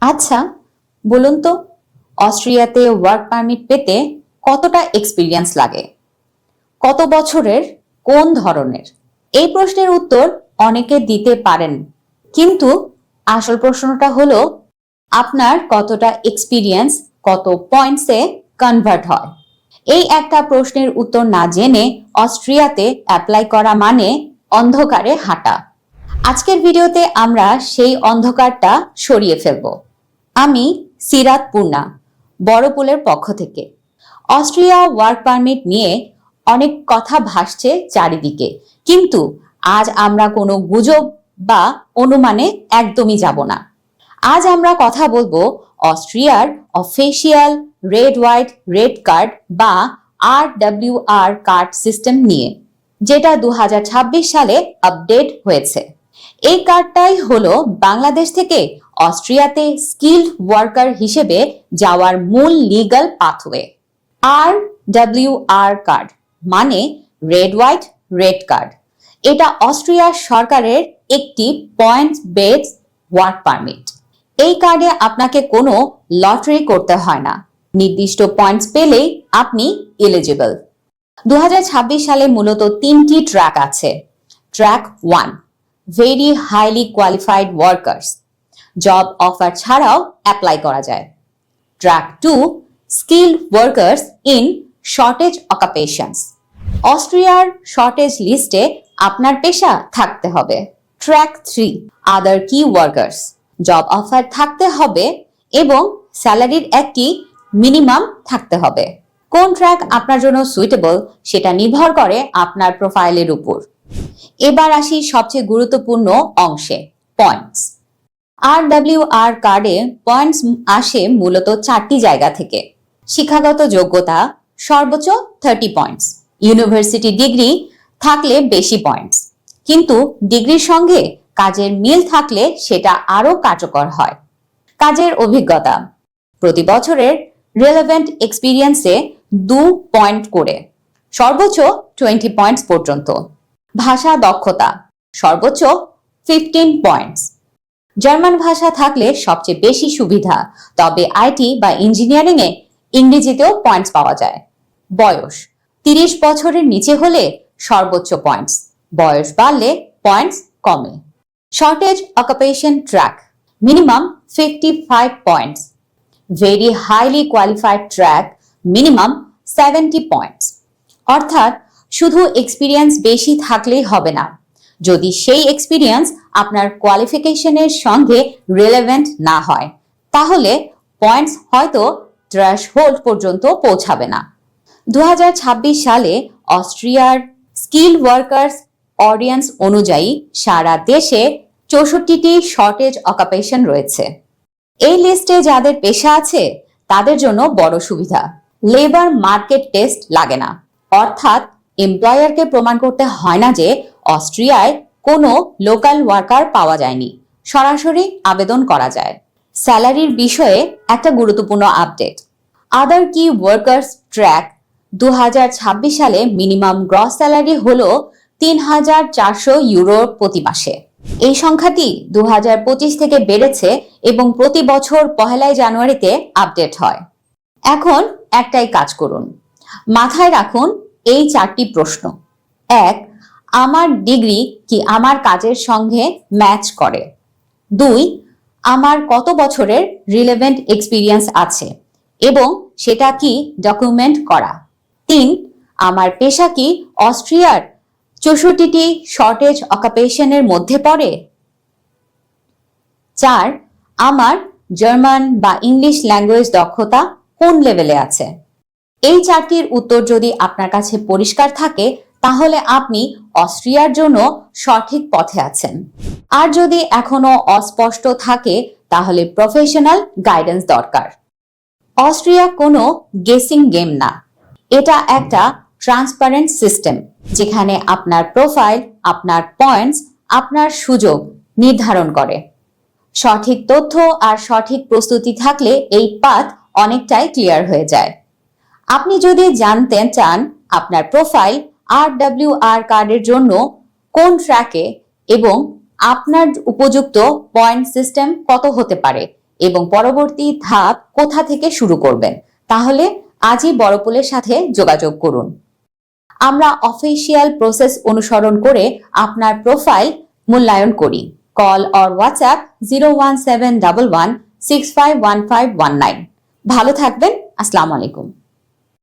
আচ্ছা, বলুন তো, অস্ট্রিয়াতে ওয়ার্ক পারমিট পেতে কতটা এক্সপিরিয়েন্স লাগে? কত বছরের? কোন ধরনের? এই প্রশ্নের উত্তর অনেকে দিতে পারেন, কিন্তু আসল প্রশ্নটা হলো আপনার কতটা এক্সপিরিয়েন্স কত পয়েন্টসে কনভার্ট হয়। এই একটা প্রশ্নের উত্তর না জেনে অস্ট্রিয়াতে অ্যাপ্লাই করা মানে অন্ধকারে হাঁটা। আজকের ভিডিওতে আমরা সেই অন্ধকারটা সরিয়ে ফেলব। আমি সিরাত পূর্ণা, বড়পুলের পক্ষ থেকে। অস্ট্রিয়া ওয়ার্ক পারমিট নিয়ে অনেক কথা ভাসছে চারিদিকে, কিন্তু আজ আমরা কোনো গুজব বা অনুমানে একদমই যাব না। আজ আমরা কথা বলবো অস্ট্রিয়ার official red white red card বা RWR কার্ড সিস্টেম নিয়ে, যেটা 2026 সালে আপডেট হয়েছে। এই কার্ডটাই হলো বাংলাদেশ থেকে অস্ট্রিয়াতে স্কিলড ওয়ার্কার হিসেবে যাওয়ার মূল লিগ্যাল পাথওয়ে। RWR কার্ড মানে রেড হোয়াইট রেড কার্ড। এটা অস্ট্রিয়া সরকারের একটি পয়েন্ট বেসড ওয়ার্ক পারমিট। এই কার্ডে আপনাকে কোনো লটারি করতে হয় না, নির্দিষ্ট পয়েন্টস পেলেই আপনি এলিজিবল। 2026 সালে মূলত 3টি ট্র্যাক আছে। Track 1, very highly qualified workers, job offer ছাড়াও অ্যাপ্লাই করা যায়। Track 2, skilled workers in shortage occupations, অস্ট্রিয়ার শর্টেজ লিস্টে আপনার পেশা থাকতে হবে। ট্র্যাক 3, আদার কি ওয়ার্কার্স, জব অফার থাকতে হবে এবং স্যালারির একটি মিনিমাম থাকতে হবে। কোন ট্র্যাক আপনার জন্য সুইটেবল সেটা নির্ভর করে আপনার প্রোফাইলের উপর। এবার আসি সবচেয়ে গুরুত্বপূর্ণ অংশে, পয়েন্টস। RWR কার্ডে পয়েন্টস আসে মূলত 4টি জায়গা থেকে। শিক্ষাগত যোগ্যতা সর্বোচ্চ 30 পয়েন্টস, ইউনিভার্সিটি ডিগ্রি থাকলে বেশি পয়েন্টস, কিন্তু ডিগ্রির সঙ্গে কাজের মিল থাকলে সেটা আরো কার্যকর হয়। কাজের অভিজ্ঞতা প্রতি বছরের রিলেভেন্ট এক্সপিরিয়েন্সে 2 পয়েন্ট করে, সর্বোচ্চ 20 পয়েন্টস পর্যন্ত। ভাষা দক্ষতা সর্বোচ্চ 15 পয়েন্টস। জার্মান ভাষা থাকলে সবচেয়ে বেশি সুবিধা, তবে আইটি বা ইঞ্জিনিয়ারিং এ ইংরেজিতেও পয়েন্টস পাওয়া যায়। বয়স 30 বছরের নিচে হলে সর্বোচ্চ পয়েন্টস, বয়স বাড়লে পয়েন্টস কমে। Shortage occupation track minimum 55 points, very highly qualified track minimum 70 points. অর্থাৎ শুধু এক্সপিরিয়েন্স বেশি থাকলেই হবে না, যদি সেই এক্সপিরিয়েন্স আপনার কোয়ালিফিকেশনের সঙ্গে রিলেভেন্ট না হয়, তাহলে পয়েন্টস হয়তো থ্রেশহোল্ড পর্যন্ত পৌঁছাবে না। 2026 সালে অস্ট্রিয়ার স্কিল ওয়ার্কার্স অডিয়েন্স অনুযায়ী সারা দেশে 64টি শর্টেজ অকুপেশন রয়েছে। এই লিস্টে যাদের পেশা আছে তাদের জন্য বড় সুবিধা, লেবার মার্কেট টেস্ট লাগে না। অর্থাৎ এমপ্লয়ারকে প্রমাণ করতে হয় না যে অস্ট্রিয়ায় কোনো লোকাল ওয়ার্কার পাওয়া যায়নি, সরাসরি আবেদন করা যায়। স্যালারির বিষয়ে একটা গুরুত্বপূর্ণ আপডেট। আদার কি ওয়ার্কার্স ট্র্যাক 2026 সালে মিনিমাম গ্রস স্যালারি হলো 3400 ইউরো প্রতি মাসে। এই সংখ্যাটি 2025 থেকে বেড়েছে এবং প্রতি বছর 1 জানুয়ারিতে আপডেট হয়। এখন একটাই কাজ করুন, মাথায় রাখুন এই 4টি প্রশ্ন। 1, আমার ডিগ্রি কি আমার কাজের সঙ্গে ম্যাচ করে? 2, আমার কত বছরের রিলেভেন্ট এক্সপিরিয়েন্স আছে এবং সেটা কি ডকুমেন্ট করা? 3, আমার পেশা কি অস্ট্রিয়ার 64টি শর্টেজ অকুপেশনের মধ্যে পড়ে? 4, আমার জার্মান বা ইংলিশ ল্যাঙ্গুয়েজ দক্ষতা কোন লেভেলে আছে? এই 4টির উত্তর যদি আপনার কাছে পরিষ্কার থাকে, তাহলে আপনি অস্ট্রিয়ার জন্য সঠিক পথে আছেন। আর যদি এখনো অস্পষ্ট থাকে, তাহলে প্রফেশনাল গাইডেন্স দরকার। অস্ট্রিয়া কোনো গেসিং গেম না, এটা একটা ট্রান্সপারেন্ট সিস্টেম, যেখানে আপনার প্রোফাইল, আপনার পয়েন্টস, আপনার সুযোগ নির্ধারণ করে। সঠিক তথ্য আর সঠিক প্রস্তুতি থাকলে এই পাথ অনেকটাই ক্লিয়ার হয়ে যায়। আপনি যদি জানতে চান আপনার প্রোফাইল RWR কার্ডের জন্য কোন ট্র্যাকে এবং আপনার উপযুক্ত পয়েন্ট সিস্টেম কত হতে পারে, এবং পরবর্তী ধাপ কোথা থেকে শুরু করবেন, তাহলে আজই বড়পুলের সাথে যোগাযোগ করুন। আমরা অফিসিয়াল প্রসেস অনুসরণ করে আপনার প্রোফাইল মূল্যায়ন করি। Call or WhatsApp 01711651519। ভালো থাকবেন। আসসালামু আলাইকুম।